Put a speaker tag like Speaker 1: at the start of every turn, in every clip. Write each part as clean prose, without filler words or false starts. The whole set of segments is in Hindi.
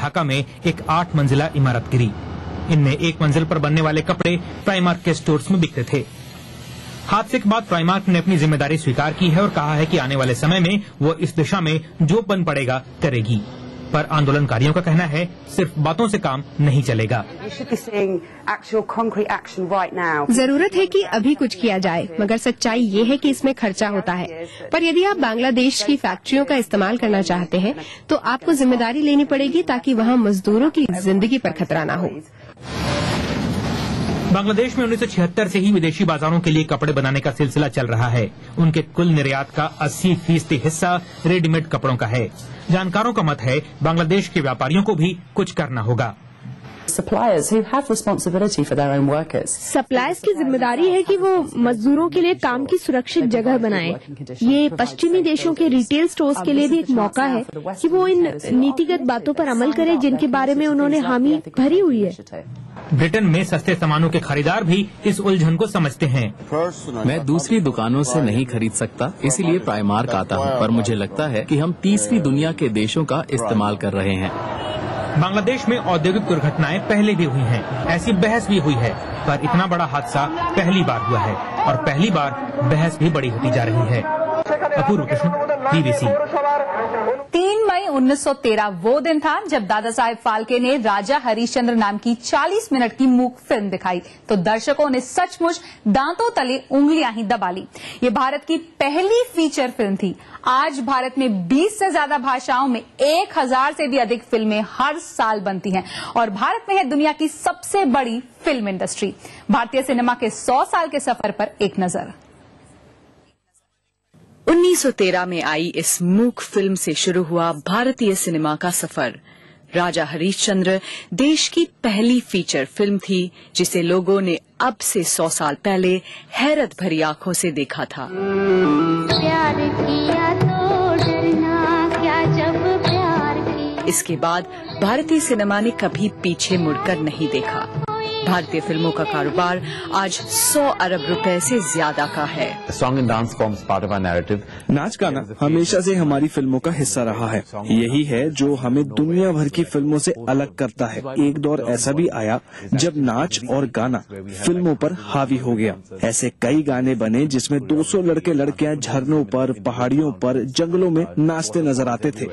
Speaker 1: ढाका में एक 8 मंजिला इमारत गिरी। इनमें 1 मंजिल पर बनने वाले कपड़े प्राइमार्क के स्टोर्स में बिकते थे। हादसे के बाद प्राइमार्क ने अपनी जिम्मेदारी स्वीकार की है और कहा है कि आने वाले समय में वो इस दिशा में जो बन पड़ेगा करेगी। पर आंदोलनकारियों का कहना है सिर्फ बातों से काम नहीं चलेगा।
Speaker 2: जरूरत है कि अभी कुछ किया जाए, मगर सच्चाई ये है कि इसमें खर्चा होता है। पर यदि आप बांग्लादेश की फैक्ट्रियों का इस्तेमाल करना चाहते हैं तो आपको जिम्मेदारी लेनी पड़ेगी ताकि वहाँ मजदूरों की जिंदगी पर खतरा न हो।
Speaker 1: बांग्लादेश में 1976 से ही विदेशी बाजारों के लिए कपड़े बनाने का सिलसिला चल रहा है। उनके कुल निर्यात का 80% हिस्सा रेडीमेड कपड़ों का है। जानकारों का मत है बांग्लादेश के व्यापारियों को भी कुछ करना होगा।
Speaker 3: Suppliers who have responsibility for their own workers.
Speaker 2: Suppliers की जिम्मेदारी है कि वो मजदूरों के लिए काम की सुरक्षित जगह बनाएं। ये पश्चिमी देशों के रिटेल स्टोर्स के लिए भी एक मौका है कि वो इन नीतिगत बातों पर अमल करें जिनके बारे में उन्होंने हामी भरी हुई है।
Speaker 1: ब्रिटेन में सस्ते सामानों के खरीदार भी इस उलझन को समझते हैं।
Speaker 4: मैं दूसरी दुकानों से नहीं खरीद सकता, इसीलिए प्राइमार्क आता हूँ, पर मुझे लगता है कि हम तीसरी दुनिया के देशों का इस्तेमाल कर रहे हैं।
Speaker 1: बांग्लादेश में औद्योगिक दुर्घटनाएं पहले भी हुई हैं, ऐसी बहस भी हुई है, पर इतना बड़ा हादसा पहली बार हुआ है और पहली बार बहस भी बड़ी होती जा रही है। अपूर्व कृष्ण, BBC।
Speaker 5: 3 मई 1913 वो दिन था जब दादा साहेब फाल्के ने राजा हरिश्चंद्र नाम की 40 मिनट की मूक फिल्म दिखाई तो दर्शकों ने सचमुच दांतों तले उंगलियां ही दबा ली। ये भारत की पहली फीचर फिल्म थी। आज भारत में 20 से ज्यादा भाषाओं में 1000 से भी अधिक फिल्में हर साल बनती हैं और भारत में है दुनिया की सबसे बड़ी फिल्म इंडस्ट्री। भारतीय सिनेमा के 100 साल के सफर पर एक नजर।
Speaker 6: 1913 में आई इस मूक फिल्म से शुरू हुआ भारतीय सिनेमा का सफर। राजा हरिश्चंद्र देश की पहली फीचर फिल्म थी जिसे लोगों ने अब से 100 साल पहले हैरत भरी आंखों से देखा था। प्यार किया तो डरना क्या जब प्यार किया। इसके बाद भारतीय सिनेमा ने कभी पीछे मुड़कर नहीं देखा। भारतीय फिल्मों का कारोबार आज 100 अरब रुपए से ज्यादा का है।
Speaker 7: Song and dance forms part of our narrative.
Speaker 8: नाच गाना हमेशा से हमारी फिल्मों का हिस्सा रहा है। यही है जो हमें दुनिया भर की फिल्मों से अलग करता है। एक दौर ऐसा भी आया जब नाच और गाना फिल्मों पर हावी हो गया। ऐसे कई गाने बने जिसमें 200 लड़के लड़कियां झरनों पर, पहाड़ियों पर, जंगलों में नाचते नजर आते थे।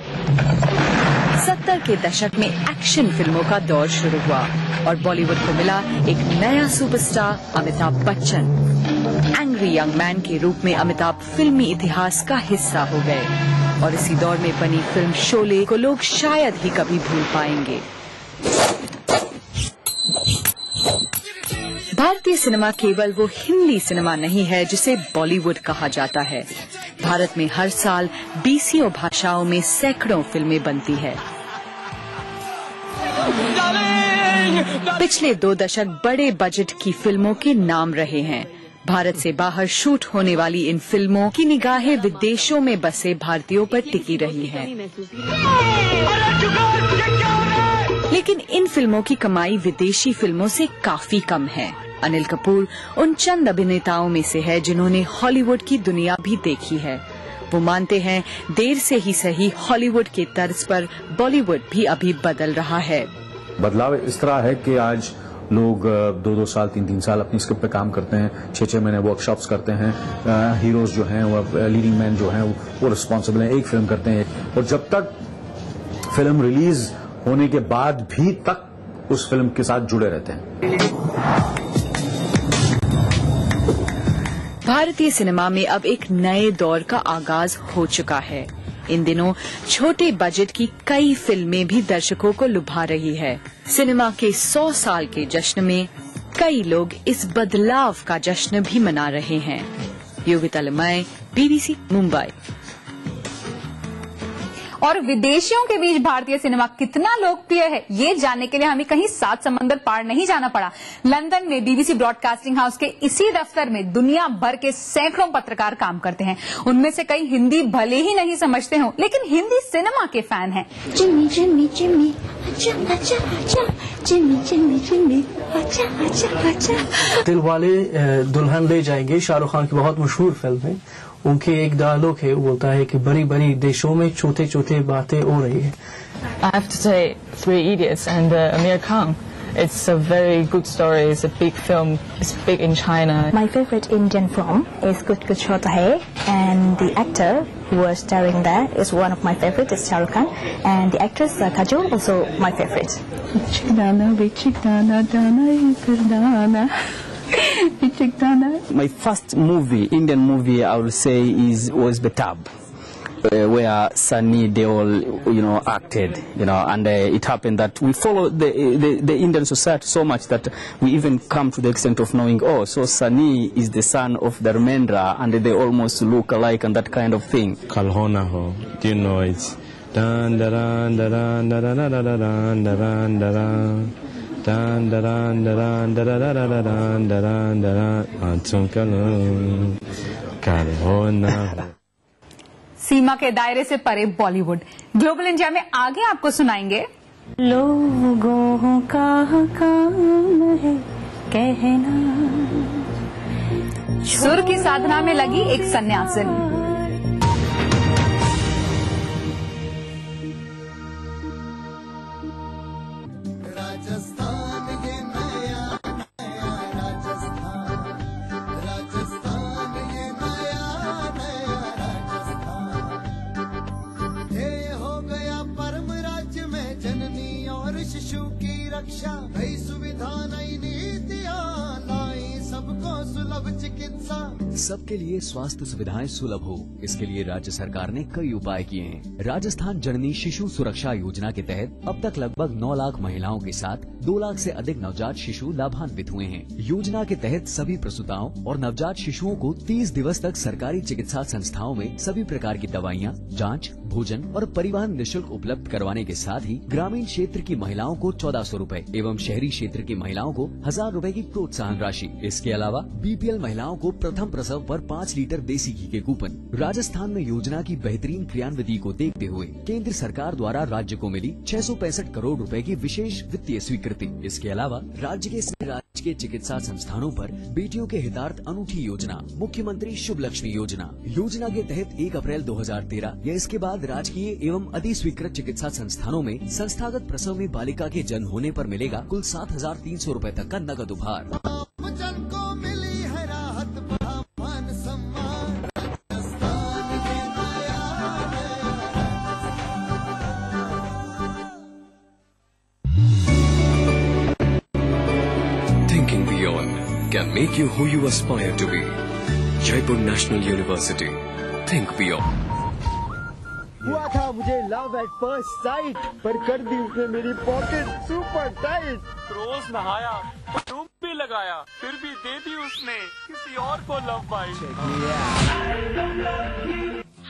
Speaker 6: 70 के दशक में एक्शन फिल्मों का दौर शुरू हुआ और बॉलीवुड को मिला एक नया superstar Amitabh Bachchan. Angry young man के रूप में अमिताभ फिल्मी इतिहास का हिस्सा हो गए और इसी दौर में बनी फिल्म शोले को लोग शायद ही कभी भूल पाएंगे। भारतीय सिनेमा केवल वो हिंदी सिनेमा नहीं है जिसे बॉलीवुड कहा जाता है। भारत में हर साल 20 भाषाओं में सैकड़ों फिल्में बनती है। पिछले 2 दशक बड़े बजट की फिल्मों के नाम रहे हैं। भारत से बाहर शूट होने वाली इन फिल्मों की निगाहें विदेशों में बसे भारतीयों पर टिकी रही हैं। लेकिन इन फिल्मों की कमाई विदेशी फिल्मों से काफी कम है। अनिल कपूर उन चंद अभिनेताओं में से है जिन्होंने हॉलीवुड की दुनिया भी देखी है। वो मानते हैं देर से ही सही हॉलीवुड के तर्ज पर बॉलीवुड भी अभी बदल रहा है।
Speaker 7: बदलाव इस तरह है कि आज लोग 2-2 साल 3-3 साल अपनी स्क्रिप्ट पे काम करते हैं, 6-6 महीने वर्कशॉप्स करते हैं। हीरोज जो हैं वो लीडिंग मैन जो हैं वो रिस्पॉन्सिबल हैं, एक फिल्म करते हैं और जब तक फिल्म रिलीज होने के बाद भी तक उस फिल्म के साथ जुड़े रहते हैं।
Speaker 6: भारतीय सिनेमा में अब एक नए दौर का आगाज हो चुका है। इन दिनों छोटे बजट की कई फिल्में भी दर्शकों को लुभा रही है। सिनेमा के 100 साल के जश्न में कई लोग इस बदलाव का जश्न भी मना रहे हैं। योगिता लमाय, BBC मुंबई।
Speaker 5: और विदेशियों के बीच भारतीय सिनेमा कितना लोकप्रिय है ये जानने के लिए हमें कहीं 7 समंदर पार नहीं जाना पड़ा। लंदन में BBC ब्रॉडकास्टिंग हाउस के इसी दफ्तर में दुनिया भर के सैकड़ों पत्रकार काम करते हैं। उनमें से कई हिंदी भले ही नहीं समझते हों लेकिन हिंदी सिनेमा के फैन हैं।
Speaker 9: जिम्मी जिम्मी जिम्मी अच्छा अच्छा अच्छा जिम्मी जिम्मी जिम्मी अच्छा अच्छा अच्छा।
Speaker 10: दिलवाले दुल्हन ले जाएंगे शाहरुख खान की बहुत मशहूर फिल्म है। उनके एक डायलॉग है, वो बोलता है कि बड़ी बड़ी देशों में छोटे छोटे बातें हो रही है।
Speaker 11: I have to say Three Idiots and Amir Khan. It's a very good story. It's a big film. It's big in China.
Speaker 9: My favorite Indian film is Kuch Kuch Hota Hai, and the actor who was starring there is one of my favorites, is Shah Rukh Khan, and the actress Kajol also my favorite.
Speaker 12: My first movie, Indian movie, I would say was Betab. Where Sunny Deol, acted, and it happened that we follow the Indian society so much that we even come to the extent of knowing, so Sunny is the son of Dharmendra, and they almost look alike and that kind of thing.
Speaker 13: Kalhona ho, it's dan daran daran daran daran daran daran dan daran daran daran daran daran antum Kalhona.
Speaker 5: सीमा के दायरे से परे बॉलीवुड ग्लोबल इंडिया में आगे आपको सुनाएंगे।
Speaker 9: लोगों का काम है कहना,
Speaker 5: सुर की साधना में लगी एक सन्यासिन।
Speaker 14: शिशु की रक्षा, नई सुविधा नई नीतियां लाई, सबको सुलभ चिकित्सा।
Speaker 15: सबके लिए स्वास्थ्य सुविधाएं सुलभ हो, इसके लिए राज्य सरकार ने कई उपाय किए हैं। राजस्थान जननी शिशु सुरक्षा योजना के तहत अब तक लगभग 9 लाख महिलाओं के साथ 2 लाख से अधिक नवजात शिशु लाभान्वित हुए हैं। योजना के तहत सभी प्रसूताओं और नवजात शिशुओं को 30 दिवस तक सरकारी चिकित्सा संस्थाओं में सभी प्रकार की दवाइयाँ, जाँच, भोजन और परिवहन निःशुल्क उपलब्ध करवाने के साथ ही ग्रामीण क्षेत्र की महिलाओं को 1400 रूपए एवं शहरी क्षेत्र की महिलाओं को 1000 रूपए की प्रोत्साहन राशि। इसके अलावा बीपीएल महिलाओं को प्रथम प्रसव पर 5 लीटर देसी घी के कूपन। राजस्थान में योजना की बेहतरीन क्रियान्विति को देखते हुए केंद्र सरकार द्वारा राज्य को मिली 665 करोड़ रूपए की विशेष वित्तीय स्वीकृति। इसके अलावा राज्य के राजकीय चिकित्सा संस्थानों पर बेटियों के हितार्थ अनूठी योजना मुख्यमंत्री शुभ लक्ष्मी योजना। योजना के तहत 1 अप्रैल 2013 या इसके बाद राजकीय एवं अधिस्वीकृत चिकित्सा संस्थानों में संस्थागत प्रसव में बालिका के जन्म होने पर मिलेगा कुल 7,300 रूपए तक का नकद उपहार।
Speaker 16: Thinking beyond can make you who you aspire to be. Jaipur National University. Think beyond.
Speaker 17: हुआ था मुझे लव एट फर्स्ट साइट, पर कर दी उसने मेरी पॉकेट सुपर टाइट।
Speaker 18: रोज नहाया, परफ्यूम भी लगाया, फिर भी दे दी उसने किसी और को लव बाइट।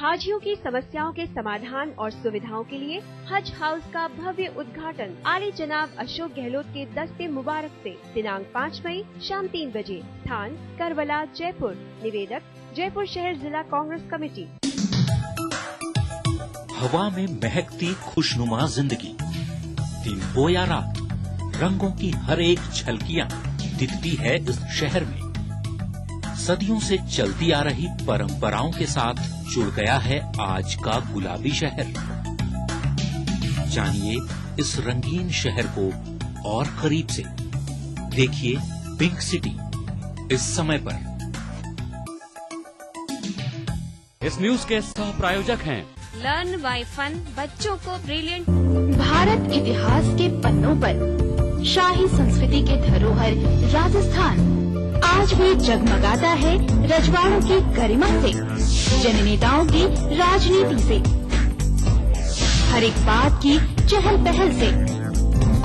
Speaker 2: हाजियों की समस्याओं के समाधान और सुविधाओं के लिए हज हाउस का भव्य उद्घाटन आली जनाब अशोक गहलोत के दस्ते मुबारक से दिनांक 5 मई शाम 3 बजे। स्थान करबला जयपुर। निवेदक जयपुर शहर जिला कांग्रेस कमेटी।
Speaker 19: हवा में महकती खुशनुमा जिंदगी, दिन हो या रात, रंगों की हर एक झलकियां दिखती है इस शहर में। सदियों से चलती आ रही परंपराओं के साथ जुड़ गया है आज का गुलाबी शहर। जानिए इस रंगीन शहर को और करीब से। देखिए पिंक सिटी इस समय पर।
Speaker 20: इस न्यूज के सह प्रायोजक हैं
Speaker 2: लर्न बाय फन, बच्चों को ब्रिलियंट।
Speaker 21: भारत इतिहास के पन्नों पर शाही संस्कृति के धरोहर राजस्थान आज भी जगमगाता है रजवाड़ों की गरिमा से, जननेताओं की राजनीति से, हर एक बात की चहल पहल से,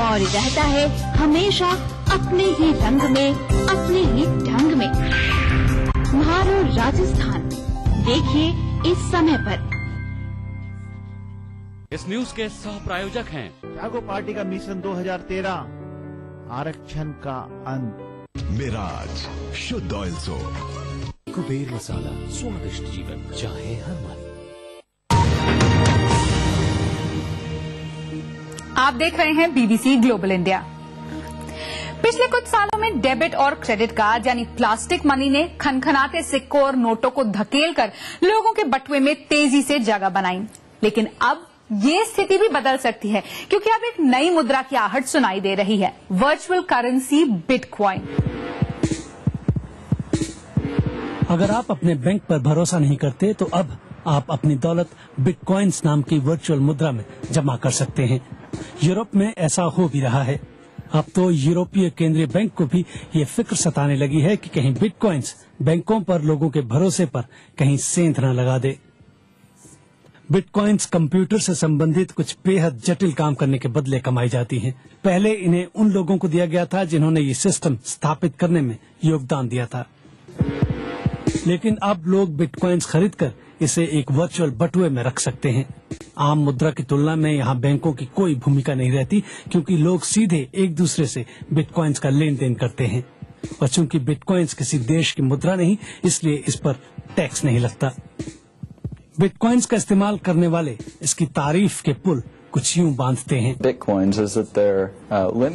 Speaker 21: और रहता है हमेशा अपने ही रंग में, अपने ही ढंग में। म्हारो राजस्थान देखिए इस समय पर।
Speaker 20: इस न्यूज के सह प्रायोजक हैं
Speaker 17: जागो पार्टी का मिशन 2013, आरक्षण का अंत।
Speaker 22: मिराज शुद्ध ऑयल सोप।
Speaker 19: कुबेर मसाला, स्वादिष्ट जीवन चाहे हर मन।
Speaker 5: आप देख रहे हैं बीबीसी ग्लोबल इंडिया। पिछले कुछ सालों में डेबिट और क्रेडिट कार्ड यानी प्लास्टिक मनी ने खनखनाते सिक्कों और नोटों को धकेलकर लोगों के बटुए में तेजी से जगह बनाई। लेकिन अब ये स्थिति भी बदल सकती है, क्योंकि अब एक नई मुद्रा की आहट सुनाई दे रही है, वर्चुअल करेंसी बिटकॉइन।
Speaker 3: अगर आप अपने बैंक पर भरोसा नहीं करते तो अब आप अपनी दौलत बिटकॉइंस नाम की वर्चुअल मुद्रा में जमा कर सकते हैं। यूरोप में ऐसा हो भी रहा है। अब तो यूरोपीय केंद्रीय बैंक को भी ये फिक्र सताने लगी है कि कहीं बिटकॉइंस बैंकों पर लोगों के भरोसे पर कहीं सेंध न लगा दे। बिटकॉइंस कंप्यूटर से संबंधित कुछ बेहद जटिल काम करने के बदले कमाई जाती हैं। पहले इन्हें उन लोगों को दिया गया था जिन्होंने ये सिस्टम स्थापित करने में योगदान दिया था, लेकिन अब लोग बिटकॉइंस खरीदकर इसे एक वर्चुअल बटुए में रख सकते हैं। आम मुद्रा की तुलना में यहाँ बैंकों की कोई भूमिका नहीं रहती, क्योंकि लोग सीधे एक दूसरे से बिटकॉइंस का लेन देन करते हैं, और चूंकि बिटकॉइंस किसी देश की मुद्रा नहीं, इसलिए इस पर टैक्स नहीं लगता। बिटकॉइंस का इस्तेमाल करने वाले इसकी तारीफ के पुल कुछ यूं बांधते हैं।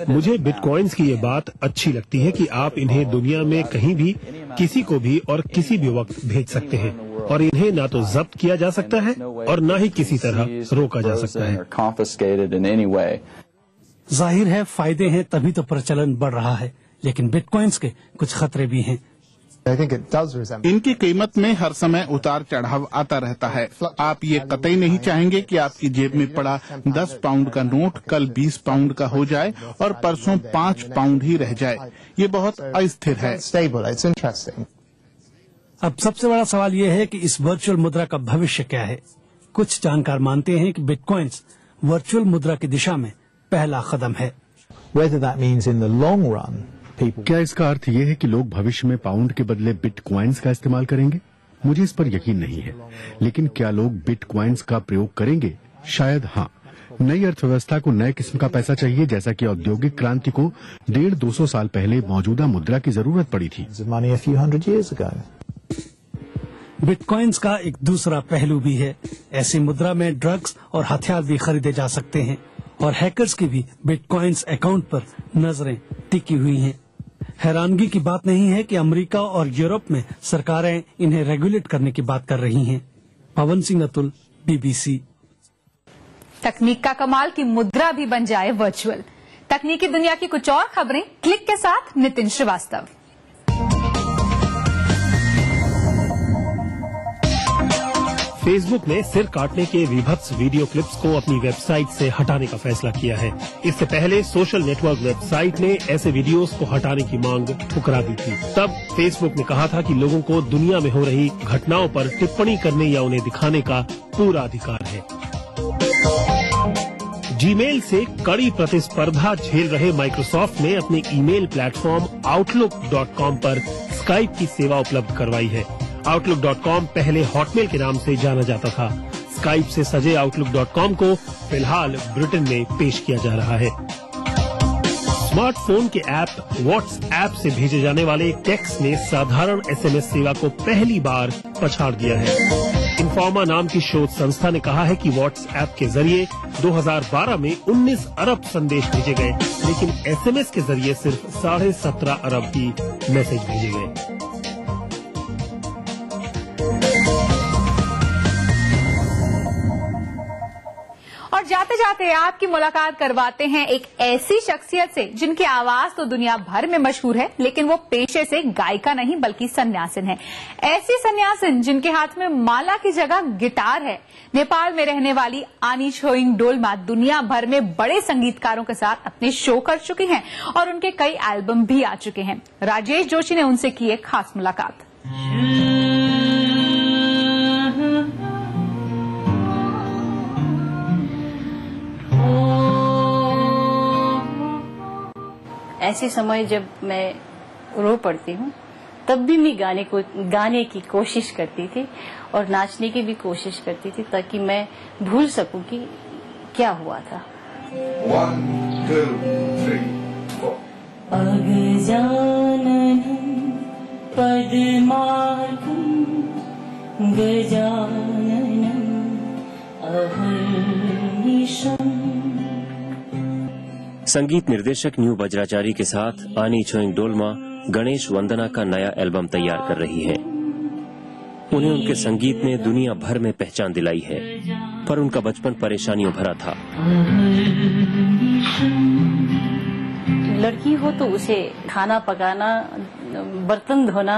Speaker 4: मुझे बिटकॉइंस की ये बात अच्छी लगती है कि आप इन्हें दुनिया में कहीं भी, किसी को भी और किसी भी वक्त भेज सकते हैं, और इन्हें ना तो जब्त किया जा सकता है और न ही किसी तरह रोका जा सकता है।
Speaker 3: जाहिर है फायदे हैं, तभी तो प्रचलन बढ़ रहा है, लेकिन बिटकॉइंस के कुछ खतरे भी हैं।
Speaker 23: इनकी कीमत में हर समय उतार चढ़ाव आता रहता है। आप ये कतई नहीं चाहेंगे कि आपकी जेब में पड़ा 10 पाउंड का नोट कल 20 पाउंड का हो जाए और परसों 5 पाउंड ही रह जाए। ये बहुत अस्थिर है।
Speaker 3: अब सबसे बड़ा सवाल ये है कि इस वर्चुअल मुद्रा का भविष्य क्या है। कुछ जानकार मानते हैं कि बिटकॉइंस वर्चुअल मुद्रा की दिशा में पहला कदम है।
Speaker 24: क्या इसका अर्थ ये है कि लोग भविष्य में पाउंड के बदले बिटकॉइंस का इस्तेमाल करेंगे? मुझे इस पर यकीन नहीं है, लेकिन क्या लोग बिटकॉइंस का प्रयोग करेंगे? शायद हाँ। नई अर्थव्यवस्था को नए किस्म का पैसा चाहिए, जैसा कि औद्योगिक क्रांति को 150-200 साल पहले मौजूदा मुद्रा की जरूरत पड़ी थी।
Speaker 3: बिटकॉइंस का एक दूसरा पहलू भी है। ऐसी मुद्रा में ड्रग्स और हथियार भी खरीदे जा सकते हैं, और हैकर्स की भी बिटकॉइंस अकाउंट पर नजरें टिकी हुई हैं। हैरानगी की बात नहीं है कि अमेरिका और यूरोप में सरकारें इन्हें रेगुलेट करने की बात कर रही हैं। पवन सिंह अतुल, BBC।
Speaker 5: तकनीक का कमाल की मुद्रा भी बन जाए वर्चुअल। तकनीकी दुनिया की कुछ और खबरें क्लिक के साथ नितिन श्रीवास्तव।
Speaker 4: फेसबुक ने सिर काटने के विभत्स वीडियो क्लिप्स को अपनी वेबसाइट से हटाने का फैसला किया है। इससे पहले सोशल नेटवर्क वेबसाइट ने ऐसे वीडियोस को हटाने की मांग ठुकरा दी थी। तब फेसबुक ने कहा था कि लोगों को दुनिया में हो रही घटनाओं पर टिप्पणी करने या उन्हें दिखाने का पूरा अधिकार है। जीमेल से कड़ी प्रतिस्पर्धा झेल रहे माइक्रोसॉफ्ट ने अपने ईमेल प्लेटफॉर्म Outlook.com पर स्काइप की सेवा उपलब्ध करवाई है। Outlook.com पहले हॉटमेल के नाम से जाना जाता था। स्काइप से सजे Outlook.com को फिलहाल ब्रिटेन में पेश किया जा रहा है। स्मार्टफोन के ऐप व्हाट्सएप से भेजे जाने वाले टेक्स्ट ने साधारण SMS सेवा को पहली बार पछाड़ दिया है। इन्फॉर्मा नाम की शोध संस्था ने कहा है कि व्हाट्सएप के जरिए 2012 में 19 अरब संदेश भेजे गए, लेकिन SMS के जरिए सिर्फ 17.5 अरब ही मैसेज भेजे गए।
Speaker 5: और जाते जाते आपकी मुलाकात करवाते हैं एक ऐसी शख्सियत से जिनकी आवाज तो दुनिया भर में मशहूर है, लेकिन वो पेशे से गायिका नहीं बल्कि सन्यासिन है। ऐसी सन्यासिन जिनके हाथ में माला की जगह गिटार है। नेपाल में रहने वाली आनी छोइङ डोल्मा दुनिया भर में बड़े संगीतकारों के साथ अपने शो कर चुकी हैं और उनके कई एल्बम भी आ चुके हैं। राजेश जोशी ने उनसे की एक खास मुलाकात।
Speaker 25: ऐसे समय जब मैं रो पड़ती हूँ तब भी मैं गाने की कोशिश करती थी और नाचने की भी कोशिश करती थी, ताकि मैं भूल सकूं कि क्या हुआ था।
Speaker 14: 1, 2, 3, 4
Speaker 25: अगजाननं पद्मार्कं गजाननं अहर्निशम्।
Speaker 26: संगीत निर्देशक न्यू वज्राचारी के साथ आनी छोइङ डोल्मा गणेश वंदना का नया एल्बम तैयार कर रही है। उन्हें उनके संगीत ने दुनिया भर में पहचान दिलाई है। पर उनका बचपन परेशानियों भरा था।
Speaker 25: लड़की हो तो उसे खाना पकाना, बर्तन धोना,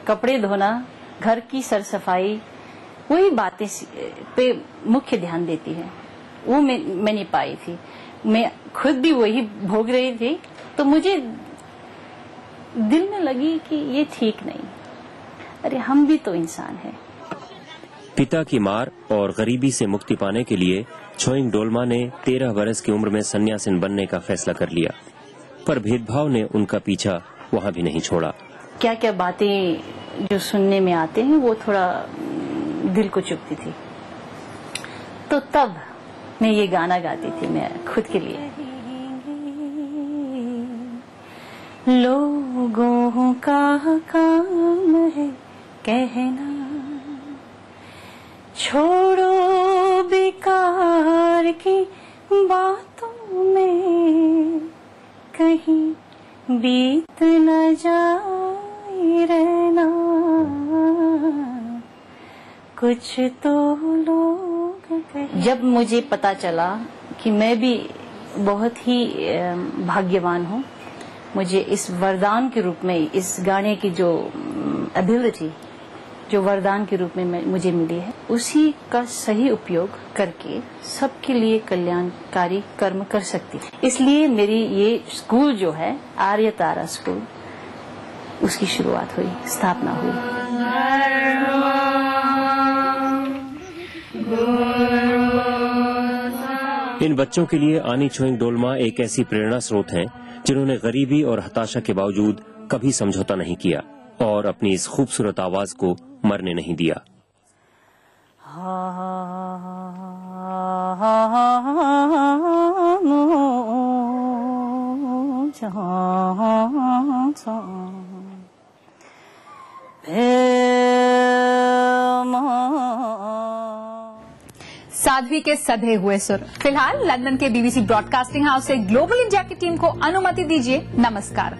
Speaker 25: कपड़े धोना, घर की सरसफाई, वही बातें पे मुख्य ध्यान देती है। वो मैं नहीं पाई थी। मैं खुद भी वही भोग रही थी, तो मुझे दिल में लगी कि ये ठीक नहीं। अरे हम भी तो इंसान हैं।
Speaker 26: पिता की मार और गरीबी से मुक्ति पाने के लिए छोइंग डोलमा ने 13 वर्ष की उम्र में सन्यासिन बनने का फैसला कर लिया, पर भेदभाव ने उनका पीछा वहाँ भी नहीं छोड़ा।
Speaker 25: क्या क्या बातें जो सुनने में आते हैं वो थोड़ा दिल को चुभती थी। तो तब मैं ये गाना गाती थी मैं खुद के लिए। लोगों का काम है कहना, छोड़ो बेकार की बातों में, कहीं बीत न जाए रहना, कुछ तो लोग कहें। जब मुझे पता चला कि मैं भी बहुत ही भाग्यवान हूँ, मुझे इस वरदान के रूप में, इस गाने की जो एबिलिटी, जो वरदान के रूप में मुझे मिली है, उसी का सही उपयोग करके सबके लिए कल्याणकारी कर्म कर सकती है। इसलिए मेरी ये स्कूल जो है, आर्य तारा स्कूल, उसकी शुरुआत हुई, स्थापना हुई।
Speaker 26: इन बच्चों के लिए आनी छोइंग डोलमा एक ऐसी प्रेरणा स्रोत हैं जिन्होंने गरीबी और हताशा के बावजूद कभी समझौता नहीं किया और अपनी इस खूबसूरत आवाज को मरने नहीं दिया।
Speaker 5: साध्वी के सधे हुए सुर। फिलहाल लंदन के बीबीसी ब्रॉडकास्टिंग हाउस से ग्लोबल इंडिया की टीम को अनुमति दीजिए। नमस्कार।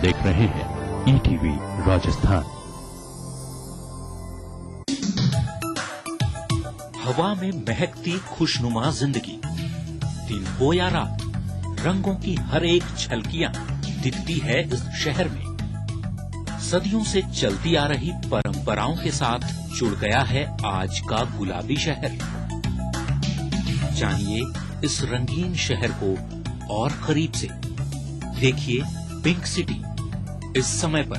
Speaker 19: देख रहे हैं ईटीवी राजस्थान।
Speaker 1: हवा में महकती खुशनुमा जिंदगी, दिन हो या रात, रंगों की हर एक झलकियां दिखती है इस शहर में। सदियों से चलती आ रही परंपराओं के साथ जुड़ गया है आज का गुलाबी शहर। जानिए इस रंगीन शहर को और करीब से। देखिए पिंक सिटी इस समय पर।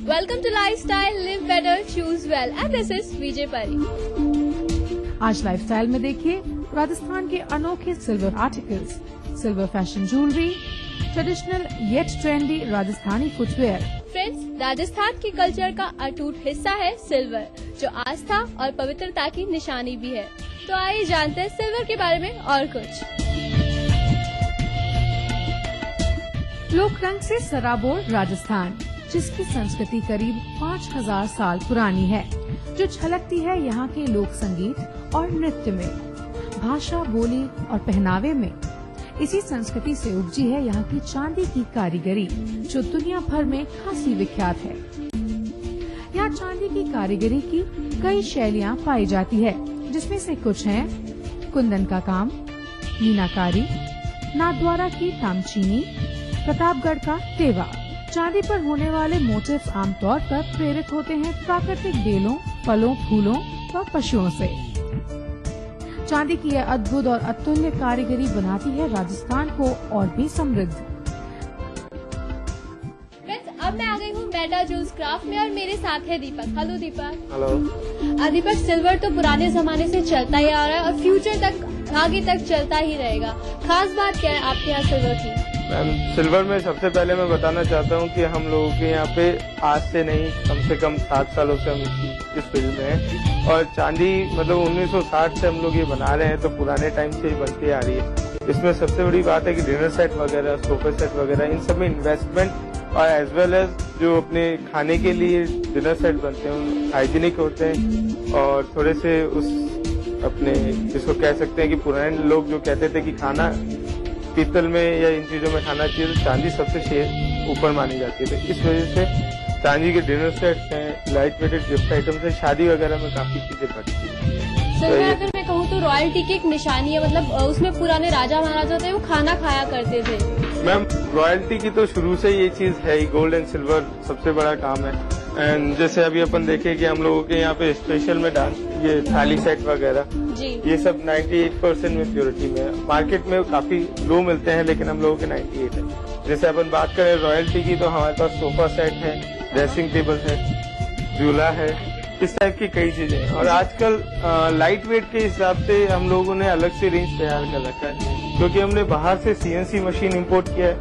Speaker 6: Welcome to Lifestyle, Live Better, Choose Well, and this is विजय परी।
Speaker 7: आज लाइफस्टाइल में देखिए राजस्थान के अनोखे silver articles, silver fashion jewellery, traditional yet trendy Rajasthani footwear.
Speaker 6: Friends, Rajasthan की कल्चर का अटूट हिस्सा है सिल्वर, जो आस्था और पवित्रता की निशानी भी है। तो आइए जानते हैं सिल्वर के बारे में और कुछ।
Speaker 7: लोक रंग से सराबोर राजस्थान, जिसकी संस्कृति करीब 5000 साल पुरानी है, जो छलकती है यहाँ के लोक संगीत और नृत्य में, भाषा, बोली और पहनावे में। इसी संस्कृति से उपजी है यहाँ की चांदी की कारीगरी, जो दुनिया भर में खासी विख्यात है। यहाँ चांदी की कारीगरी की कई शैलियाँ पाई जाती है, जिसमें से कुछ हैं कुंदन का काम, मीनाकारी, नाथद्वारा की तामचीनी, प्रतापगढ़ का तेवा। चांदी पर होने वाले मोटिव्स आमतौर पर प्रेरित होते हैं प्राकृतिक बेलों फलों, फूलों व पशुओं से। चांदी की यह अद्भुत और अतुल्य कारीगरी बनाती है राजस्थान को और भी समृद्ध।
Speaker 6: अब मैं आ गई हूँ मेटा जूस क्राफ्ट में और मेरे साथ है दीपक। हेलो दीपक।
Speaker 8: हेलो।
Speaker 6: दीपक, सिल्वर तो पुराने जमाने से चलता ही आ रहा है और फ्यूचर तक आगे तक चलता ही रहेगा। खास बात क्या है आपके यहाँ सिल्वर की?
Speaker 8: मैम, सिल्वर में सबसे पहले मैं बताना चाहता हूँ कि हम लोगों के यहाँ पे आज से नहीं, कम से कम 7 सालों से हम इस फील्ड में हैं और चांदी मतलब 1960 से हम लोग ये बना रहे हैं, तो पुराने टाइम से ही बनती आ रही है। इसमें सबसे बड़ी बात है कि डिनर सेट वगैरह, सोफे सेट वगैरह, इन सब में इन्वेस्टमेंट और एज वेल एज जो अपने खाने के लिए डिनर सेट बनते हैं हाइजीनिक होते हैं और थोड़े से उस अपने जिसको कह सकते हैं कि पुराने लोग जो कहते थे कि खाना पीतल में या इन चीजों में खाना चाहिए, तो चांदी सबसे ऊपर मानी जाती है। इस वजह से चांदी के डिनर सेट्स हैं, लाइट वेटेड गिफ्ट आइटम्स हैं, शादी वगैरह में काफी चीजें बनती हैं।
Speaker 6: सर, अगर मैं कहूँ तो रॉयल्टी की एक निशानी है, मतलब उसमें पुराने राजा महाराजा थे वो खाना खाया करते थे।
Speaker 8: मैम, रॉयल्टी की तो शुरू से ये चीज है ही, गोल्ड एंड सिल्वर सबसे बड़ा काम है। एंड जैसे अभी अपन देखें कि हम लोगों के यहाँ पे स्पेशल में ये थाली सेट वगैरह ये सब 98% में प्योरिटी में है। मार्केट में काफी लो मिलते हैं लेकिन हम लोगों के 98 है। जैसे अपन बात करें रॉयल्टी की, तो हमारे पास सोफा सेट है, ड्रेसिंग टेबल है, झूला है, इस टाइप की कई चीजें हैं। और आजकल लाइट वेट के हिसाब से हम लोगों ने अलग से रेंज तैयार कर रखा है, क्योंकि हमने बाहर से CNC मशीन इम्पोर्ट किया है।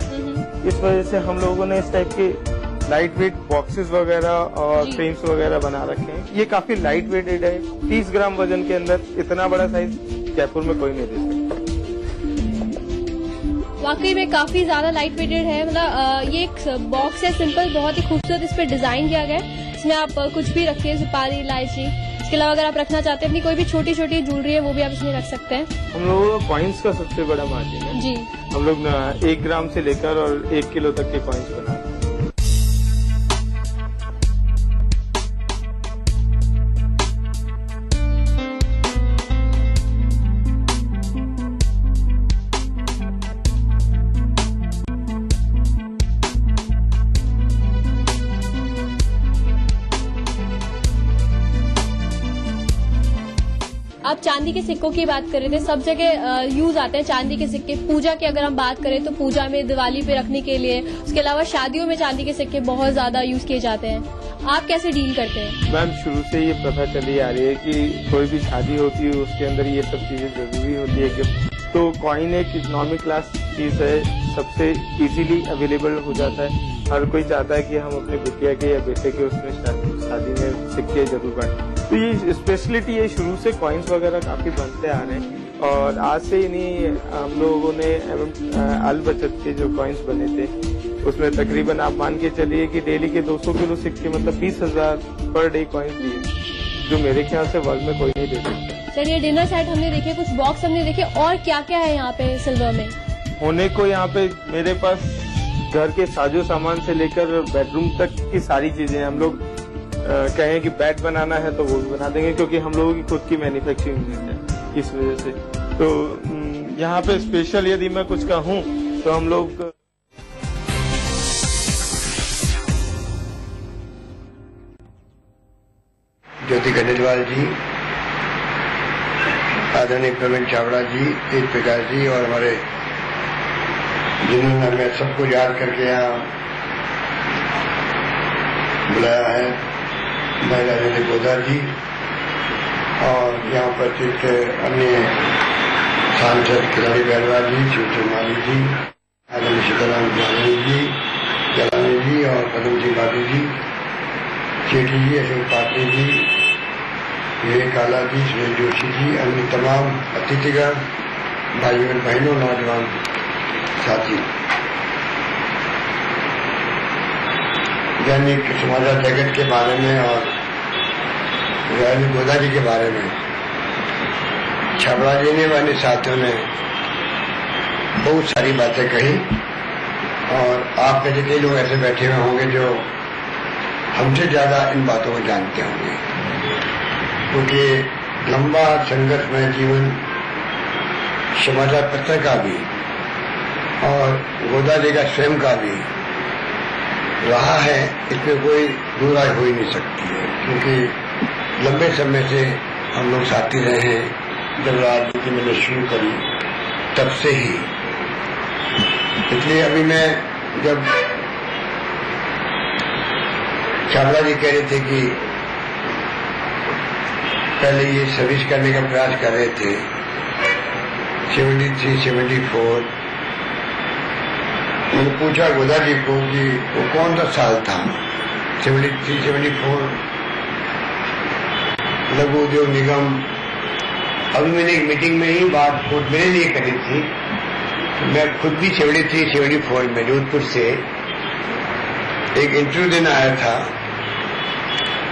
Speaker 8: इस वजह से हम लोगों ने इस टाइप के लाइट वेट बॉक्सेस वगैरह और फ्रेम्स वगैरह बना रखे हैं। ये काफी लाइट वेटेड है, 30 ग्राम वजन के अंदर इतना बड़ा साइज जयपुर में कोई नहीं दे सकता।
Speaker 6: वाकई में काफी ज्यादा लाइट वेटेड है। मतलब ये एक बॉक्स है सिंपल, बहुत ही खूबसूरत इस पे डिजाइन किया गया है। इसमें आप कुछ भी रखिए, सुपारी, इलायची। इसके अलावा अगर आप रखना चाहते हैं अपनी कोई भी छोटी छोटी ज्वेलरी है वो भी आप इसमें रख सकते हैं।
Speaker 8: हम लोगों का कॉइन्स का सबसे बड़ा मार्जिन है
Speaker 6: जी।
Speaker 8: हम लोग 1 ग्राम से लेकर और 1 किलो तक के कॉइन्स बनाते हैं।
Speaker 6: आप चांदी के सिक्कों की बात कर रहे थे, सब जगह यूज आते हैं चांदी के सिक्के। पूजा की अगर हम बात करें तो पूजा में, दिवाली पे रखने के लिए, उसके अलावा शादियों में चांदी के सिक्के बहुत ज्यादा यूज किए जाते हैं। आप कैसे डील करते हैं?
Speaker 8: मैम, शुरू से ये प्रथा चली आ रही है कि कोई भी शादी होती है उसके अंदर ये सब चीजें जरूरी होती है। गिफ्ट तो कॉइन एक इकोनॉमिक क्लास चीज है, सबसे इजीली अवेलेबल हो जाता है। हर कोई चाहता है कि हम अपने बिटिया के या बेटे के उसमें शादी में सिक्के जरूर बांटें। तो ये स्पेशलिटी है, शुरू से कॉइन्स वगैरह काफी बनते आ रहे हैं और आज से ही नहीं, हम लोगों ने अल बचत के जो कॉइन्स बने थे उसमें तकरीबन आप मान के चलिए कि डेली के 200 किलो सिक्के, मतलब 20,000 पर डे कॉइन्स दिए, जो मेरे ख्याल से वर्ल्ड में कोई नहीं दे सकता।
Speaker 6: सर, ये डिनर सेट हमने देखे, कुछ बॉक्स हमने देखे, और क्या क्या है यहाँ पे सिल्वर में?
Speaker 8: होने को यहाँ पे मेरे पास घर के साजो सामान से लेकर बेडरूम तक की सारी चीजें। हम लोग कहें कि बेड बनाना है तो वो भी बना देंगे, क्योंकि हम लोगों की खुद की मैन्युफैक्चरिंग है इस वजह से। तो यहाँ पे स्पेशल यदि मैं कुछ कहूँ तो हम लोग
Speaker 9: ज्योति खंडेलवाल जी, आदरणीय प्रवीण चावड़ा जी, तेज प्रकाश जी और हमारे जिन्होंने हमें सबको याद करके यहाँ बुलाया है, महिला राजेंद्र गोदा जी और यहाँ उपस्थित अन्य सांसद किलाड़ी बहरवाल जी, शिवचंद माली जी, आदरणीय सीताराम जलानी जी और पदम सिंह बाबू जी, सेठी जी, अशोक पात्रे जी, विवेक काला जी, सुरेश जोशी जी, अन्य तमाम अतिथिगण, भाइयों बहनों, नौजवान साथी। दैनिक समाचार जगत के बारे में और राजेंद्र गोदा जी के बारे में छाबड़ा जी ने वाले साथियों ने बहुत सारी बातें कही और आप में जितने लोग ऐसे बैठे हुए होंगे जो हमसे ज्यादा इन बातों को जानते होंगे, क्योंकि लंबा संघर्षमय जीवन समाचार पत्र का भी और गोदा जी का स्वयं का भी रहा है, इसमें कोई दूराई हो ही नहीं सकती है। क्योंकि लंबे समय से हम लोग साथी रहे हैं। जब राजनीति मैंने शुरू करी तब से ही, इसलिए अभी मैं जब छाबड़ा जी कह रहे थे कि पहले ये सर्विस करने का प्रयास कर रहे थे 73, 74, मैंने पूछा गोदा जी को कि वो कौन सा साल था 73, 74, लघु उद्योग निगम। अभी मैंने एक मीटिंग में ही बात मेरे लिए करी थी। मैं खुद भी 73, 74 में जोधपुर से एक इंटरव्यू देने आया था।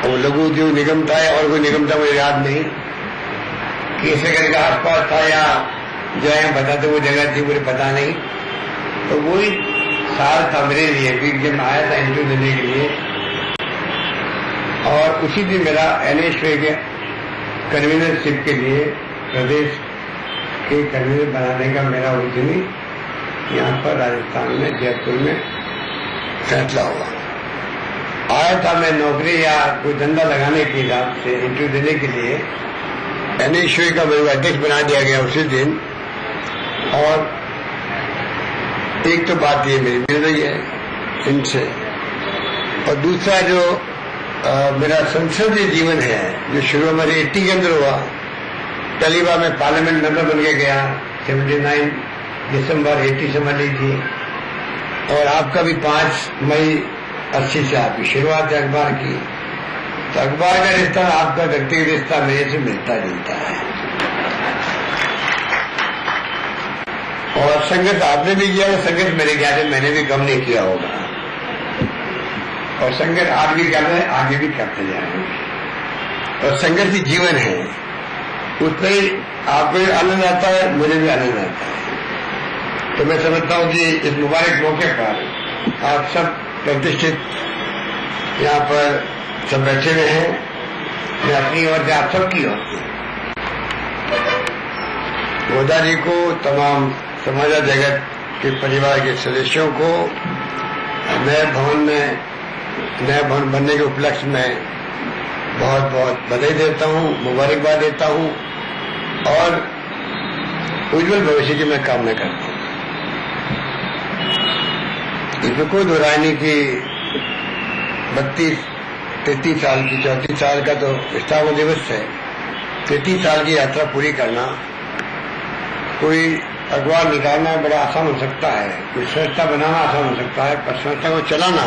Speaker 9: वो लघु उद्योग निगम था और कोई निगम था मुझे याद नहीं कि इसे करके आसपास था या जहाँ बताते वो जगह थी मुझे पता नहीं। तो वही साल था मेरे लिए भी जब आया था इंटरव्यू देने के लिए। और उसी दिन मेरा NHA के कन्वीनरशिप के लिए प्रदेश के कन्वीनर बनाने का मेरा उस दिन यहाँ पर राजस्थान में जयपुर में फैसला हुआ। आया था मैं नौकरी या कोई धंधा लगाने के हिसाब से इंटरव्यू देने के लिए। NHA का मेरे अध्यक्ष बना दिया गया उसी दिन। और एक तो बात ये मेरी मिल रही है इनसे, और दूसरा जो मेरा संसदीय जीवन है जो शुरू में 80 के अंदर हुआ। पहली बार मैं पार्लियामेंट मेंबर बन के गया 79 दिसंबर 80 समझ लीजिए। और आपका भी 5 मई 80 से आपकी शुरुआत है अखबार की। तो अखबार का रिश्ता आपका व्यक्तिगत रिश्ता मेरे से मिलता जुलता है। और संघर्ष आपने भी किया, संघर्ष मेरे ख्याल से मैंने भी कम नहीं किया होगा। और संघर्ष आज भी कर रहे हैं, आगे भी करते जाएंगे। और संघर्ष ही जीवन है, उसमें ही आपको भी आनंद आता है, मुझे भी आनंद आता है। तो मैं समझता हूँ कि इस मुबारक मौके पर आप सब प्रतिष्ठित यहाँ पर सब बैठे हुए हैं। मैं अपनी ओर से आप सबकी ओर से गोदा जी को, तमाम समाज जगत के परिवार के सदस्यों को नए भवन बनने के उपलक्ष्य में बहुत बहुत बधाई देता हूँ, मुबारकबाद देता हूँ और उज्जवल भविष्य की मैं कामना करता हूँ। इसमें कोई दोहराई नहीं कि 33 साल की 34 साल का तो स्थापना दिवस है। 33 साल की यात्रा पूरी करना, कोई अखबार निकालना बड़ा आसान हो सकता है, कोई संस्था बनाना आसान हो सकता है, पर संस्था को चलाना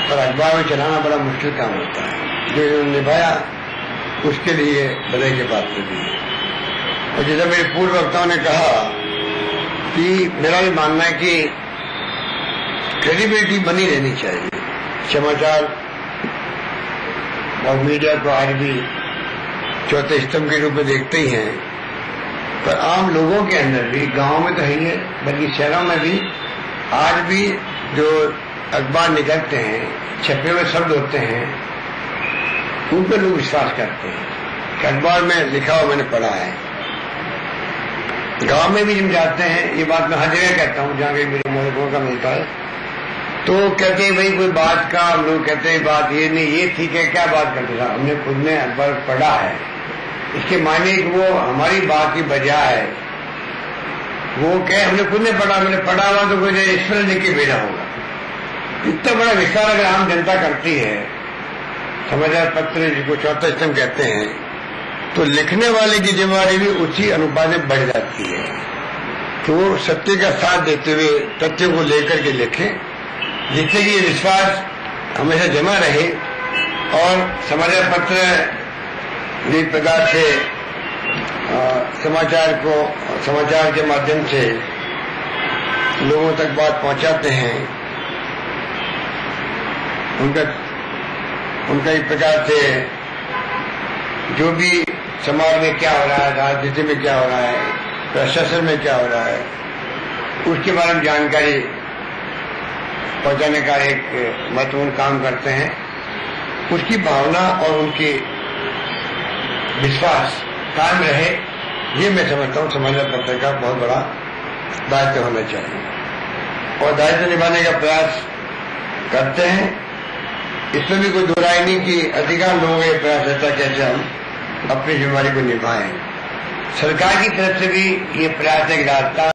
Speaker 9: और अखबार को चलाना बड़ा मुश्किल काम होता है। जो इन्होंने निभाया उसके लिए बधाई के पात्र भी है। और जैसा मेरे पूर्व वक्ताओं ने कहा कि मेरा भी मानना है कि क्रेडिबिलिटी बनी रहनी चाहिए। समाचार और मीडिया को आज भी चौथे स्तंभ के रूप में देखते ही हैं, पर आम लोगों के अंदर भी, गांव में तो है ही है, बल्कि शहरों में भी आज भी जो अखबार निकलते हैं, छपे हुए शब्द होते हैं, उन पर लोग विश्वास करते हैं कि अखबार में लिखा हुआ मैंने पढ़ा है। गांव में भी जब जाते हैं, ये बात मैं हर जगह कहता हूँ जहाँ कहीं मेरे मौलवियों का मिलता है, तो कहते हैं भाई कोई बात का, हम लोग कहते हैं बात ये नहीं, ये ठीक है, क्या बात करते था, हमने खुद ने अखबार पढ़ा है। इसके मायने कि वो हमारी बात की बजाय वो कहे हमने खुद ने पढ़ा, मैंने पढ़ा हुआ तो कोई ईश्वर लिख के भेजा होगा। इतना बड़ा विस्तार अगर आम जनता करती है, समाचार पत्र जिसको चौथा स्तंभ कहते हैं, तो लिखने वाले की जिम्मेदारी भी उसी अनुपात में बढ़ जाती है कि वो सत्य का साथ देते हुए तथ्यों को लेकर के लिखें, जिससे कि ये विश्वास हमेशा जमा रहे और समाचार पत्र एक प्रकार से समाचार के माध्यम से लोगों तक बात पहुंचाते हैं। उनका एक प्रकार से जो भी समाज में क्या हो रहा है, राजनीति में क्या हो रहा है, प्रशासन में क्या हो रहा है, उसके बारे में जानकारी पहुंचाने का एक महत्वपूर्ण काम करते हैं। उसकी भावना और उनकी विश्वास कायम रहे, ये मैं समझता हूँ समाचार पत्र का बहुत बड़ा दायित्व होना चाहिए। और दायित्व निभाने का प्रयास करते हैं। इसमें भी कोई दुराई नहीं कि अधिकांश लोगों का प्रयास रहता कैसे हम अपनी जिम्मेदारी को निभाएं। सरकार की तरफ से भी ये प्रयास है कि राजस्थान